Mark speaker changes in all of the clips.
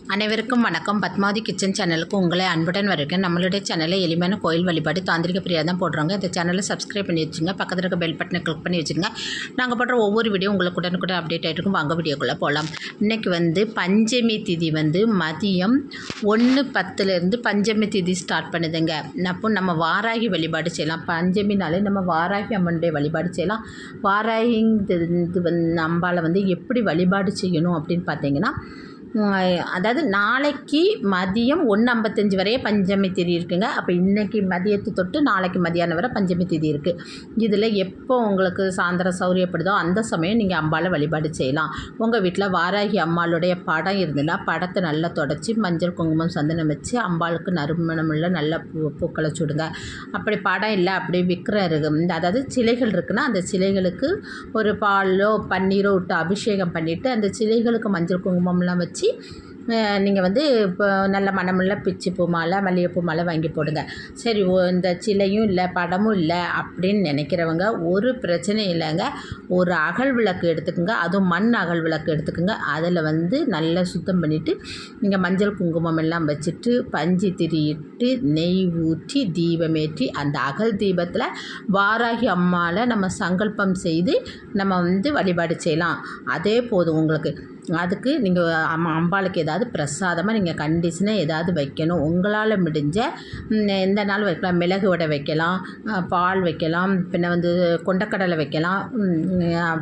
Speaker 1: அனைவருக்கும் வணக்கம். பத்மாவதி கிச்சன் சேனலுக்கு உங்களை அன்புடன் வரவேற்கிறேன். நம்மளுடைய சேனலில் எளிமையான கோயில் வழிபாடு தாந்திரிக பிரியா தான் போடுறாங்க. இந்த சேனலை சப்ஸ்கிரைப் பண்ணி வச்சுங்க, பக்கத்தில் இருக்க பெல் பட்டனை கிளிக் பண்ணி வச்சுங்க. நாங்கள் போடுற ஒவ்வொரு வீடியோ உங்களுக்கு உடனுக்குடன் அப்டேட் ஆகிட்டு இருக்கும். வாங்க வீடியோக்குள்ளே போகலாம். இன்றைக்கி பஞ்சமி திதி மதியம் 1:10 பஞ்சமி திதி ஸ்டார்ட் பண்ணுதுங்க. அப்போ நம்ம வாராகி வழிபாடு செய்யலாம். பஞ்சமினாலே நம்ம வாராகி அம்மனுடைய வழிபாடு செய்யலாம். வாராகி அம்பாவை எப்படி வழிபாடு செய்யணும் அப்படின்னு பார்த்தீங்கன்னா, அதாவது நாளைக்கு மதியம் 1:55 வரையே பஞ்சமி திதி இருக்குங்க. அப்போ இன்றைக்கி மதியத்து தொட்டு நாளைக்கு மதியானம் வரை பஞ்சமி திதி இருக்குது. இதில் எப்போ உங்களுக்கு சாயந்தரம் சௌரியப்படுதோ அந்த சமயம் நீங்கள் அம்பாவை வழிபாடு செய்யலாம். உங்கள் வீட்டில் வாராகி அம்பாளுடைய படம் இருந்ததுன்னா படத்தை நல்லா தொடச்சி மஞ்சள் குங்குமம் சந்தனம் வச்சு அம்பாளுக்கு நறுமணமுள்ள நல்ல பூக்களை சுடுங்க. அப்படி படம் இல்லை, அப்படி அதாவது சிலைகள் இருக்குன்னா அந்த சிலைகளுக்கு ஒரு பாலோ பன்னீரோ விட்டு அபிஷேகம் பண்ணிவிட்டு அந்த சிலைகளுக்கு மஞ்சள் குங்குமம்லாம் வச்சு நீங்கள் இப்போ நல்ல மணமுள்ள பிச்சிப்பூ மாலை மல்லிகைப்பூ மாலை வாங்கி போடுங்க. சரி, இந்த சிலையும் இல்லை படமும் இல்லை அப்படின்னு நினைக்கிறவங்க ஒரு பிரச்சனை இல்லைங்க. ஒரு அகல் விளக்கு எடுத்துக்கோங்க, அதுவும் மண் அகல் விளக்கு எடுத்துக்கோங்க. அதில் நல்லா சுத்தம் பண்ணிவிட்டு நீங்கள் மஞ்சள் குங்குமம் எல்லாம் வச்சுட்டு பஞ்சு திரியிட்டு நெய் ஊற்றி தீபமேற்றி அந்த அகல் தீபத்தில் வாராகி அம்மாவை நம்ம சங்கல்பம் செய்து நம்ம வழிபாடு செய்யலாம். அதே போதும் உங்களுக்கு. அதுக்கு நீங்கள் அம்பாளுக்கு ஏதாவது பிரசாதமாக நீங்கள் கண்டிஷனாக ஏதாவது வைக்கணும். உங்களால் முடிஞ்ச எந்த நாள் வைக்கலாம். மிளகு வடை வைக்கலாம், பால் வைக்கலாம், பின்ன கொண்டக்கடலை வைக்கலாம்,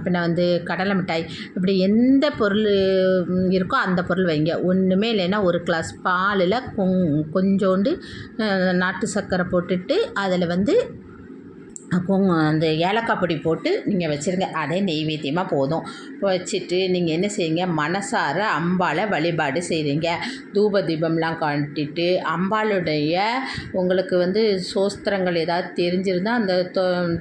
Speaker 1: பின்ன கடலை மிட்டாய், இப்படி எந்த பொருள் இருக்கோ அந்த பொருள் வைங்க. ஒன்றுமே இல்லைன்னா ஒரு கிளாஸ் பாலில் கொஞ்சோண்டு நாட்டு சர்க்கரை போட்டுட்டு அதில் அந்த ஏலக்காய் பொடி போட்டு நீங்கள் வச்சுருங்க. அதே நெய்வேத்தியமாக போதும். வச்சுட்டு நீங்கள் என்ன செய்யுங்க, மனசார அம்பாளை வழிபாடு செய்கிறீங்க. தூப தீபம்லாம் காட்டிட்டு அம்பாளுடைய உங்களுக்கு சோஸ்திரங்கள் ஏதாவது தெரிஞ்சிருந்தால்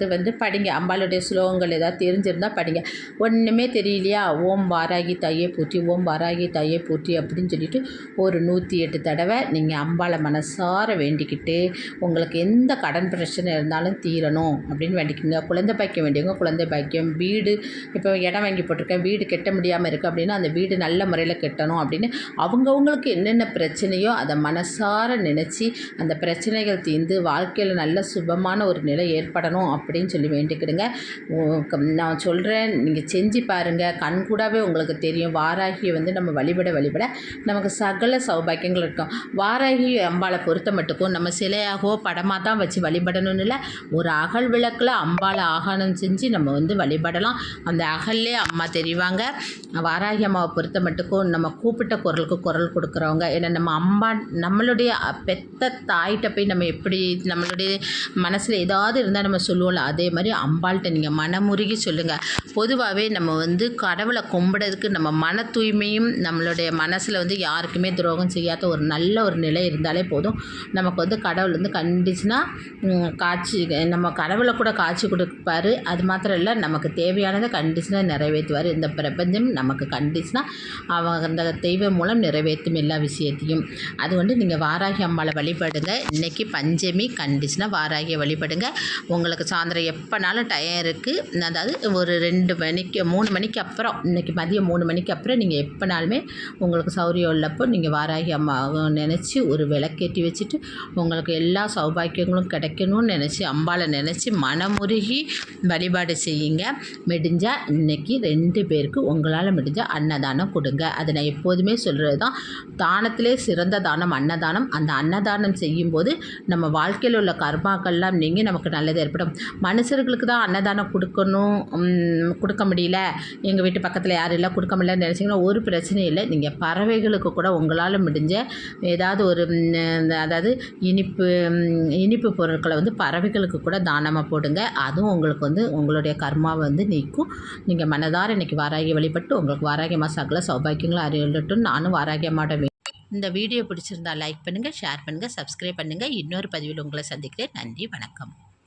Speaker 1: அந்த படிங்க. அம்பாளுடைய ஸ்லோகங்கள் ஏதாவது தெரிஞ்சிருந்தால் படிங்க. ஒன்றுமே தெரியலையா, ஓம் வாராகி தாயே போற்றி, ஓம் வாராகி தாயே போற்றி அப்படின்னு சொல்லிவிட்டு ஒரு 108 தடவை நீங்கள் அம்பாளை மனசார வேண்டிக்கிட்டு உங்களுக்கு எந்த கடன் பிரச்சனை இருந்தாலும் தீரணும் அப்படின்னு வேண்டிக்குங்க. குழந்தை பாக்கியம் வேண்டியவங்க குழந்தை பாக்கியம், வீடு இப்போ இடம் வாங்கி போட்டிருக்கேன், வீடு கட்ட முடியாமல் இருக்குது அப்படின்னா அந்த வீடு நல்ல முறையில் கட்டணும் அப்படின்னு அவங்கவுங்களுக்கு என்னென்ன பிரச்சனையோ அதை மனசார நினச்சி அந்த பிரச்சனைகள் தீர்ந்து வாழ்க்கையில் நல்ல சுபமான ஒரு நிலை ஏற்படணும் அப்படின்னு சொல்லி வேண்டிக்கிடுங்க. நான் சொல்கிறேன், நீங்கள் செஞ்சு பாருங்கள், கண்கூடாவே உங்களுக்கு தெரியும். வாராகியை நம்ம வழிபட நமக்கு சகல சௌபாக்கியங்கள் இருக்கும். வாராகி அம்பாளை பொறுத்த மட்டுக்கும் நம்ம சிலையாகவோ படமாக தான் வச்சு வழிபடணும்னு இல்லை, ஒரு அகல் விளக்கில் அம்பாளை ஆகானம் செஞ்சு நம்ம வழிபடலாம். அந்த அகல்லே அம்மா தெரிவாங்க. வாராகி அம்மாவை பொறுத்த மட்டுக்கும் நம்ம கூப்பிட்ட குரலுக்கு குரல் கொடுக்குறவங்க. ஏன்னா நம்ம அம்மா நம்மளுடைய பெத்த தாயிட்ட போய் நம்ம எப்படி நம்மளுடைய மனசில் ஏதாவது இருந்தால் நம்ம சொல்லுவோம்ல, அதே மாதிரி அம்பாள்கிட்ட நீங்கள் மனமுருகி சொல்லுங்கள். பொதுவாகவே நம்ம கடவுளை கும்பிடுறதுக்கு நம்ம மன தூய்மையும் நம்மளுடைய மனசில் யாருக்குமே துரோகம் செய்யாத ஒரு நல்ல ஒரு நிலை இருந்தாலே போதும். நமக்கு கடவுள் கண்டிஷனாக காட்சி நம்ம கடவுளை கூட காட்சி கொடுப்பார். அது மாத்திரம் இல்லை, நமக்கு தேவையானதை கண்டிஷனாக நிறைவேற்றுவார். இந்த பிரபஞ்சம் நமக்கு கண்டிஷனாக அந்த தெய்வம் மூலம் நிறைவேற்றும் எல்லா விஷயத்தையும். அது நீங்கள் வாராகி அம்மாவை வழிபடுங்க. இன்றைக்கி பஞ்சமி, கண்டிஷனாக வாராகியை வழிபடுங்க. உங்களுக்கு சாயந்தரம் எப்போனாலும் டயம் இருக்குது. அதாவது ஒரு 2 மணிக்கு 3 மணிக்கு அப்புறம், இன்றைக்கி மதியம் 3 மணிக்கு அப்புறம் நீங்கள் எப்போனாலுமே உங்களுக்கு சௌரியம் உள்ளப்போ நீங்கள் வாராகி அம்மாவை நினச்சி ஒரு விளக்கேற்றி வச்சுட்டு உங்களுக்கு எல்லா சௌபாக்கியங்களும் கிடைக்கணும்னு நினச்சி அம்பாளை நினச்சி மனமுருகி வழிபாடு செய்யுங்க. முடிஞ்சால் இன்றைக்கி 2 பேருக்கு உங்களால் முடிஞ்சால் அன்னதானம் கொடுங்க. அதை நான் எப்போதுமே சொல்கிறது தான், தானத்திலே சிறந்த தானம் அன்னதானம். அந்த அன்னதானம் செய்யும்போது நம்ம வாழ்க்கையில் உள்ள கர்மாக்கள்லாம் நீங்கி நமக்கு நல்லது ஏற்படும். மனுஷர்களுக்கு தான் அன்னதானம் கொடுக்க முடியல, எங்கள் வீட்டு பக்கத்தில் யாரும் இல்லை கொடுக்க முடியலன்னு நினச்சிங்கன்னா ஒரு பிரச்சனையும் இல்லை. நீங்கள் பறவைகளுக்கு கூட உங்களால் முடிஞ்ச ஏதாவது ஒரு அதாவது இனிப்பு பொருட்களை பறவைகளுக்கு கூட தானமாக போடுங்க. அதுவும் உங்களுக்கு உங்களுடைய கர்மாவை நீக்கும். நீங்கள் மனதார இன்றைக்கி வாராகி வழிபட்டு உங்களுக்கு வாராகி அம்மா சகல சௌபாக்கியங்களும் அறியட்டும். நானும் வாராகி அம்மாவோட இந்த வீடியோ பிடிச்சிருந்தால் லைக் பண்ணுங்கள், ஷேர் பண்ணுங்கள், சப்ஸ்கிரைப் பண்ணுங்கள். இன்னொரு பதிவில் உங்களை சந்திக்கிறேன். நன்றி, வணக்கம்.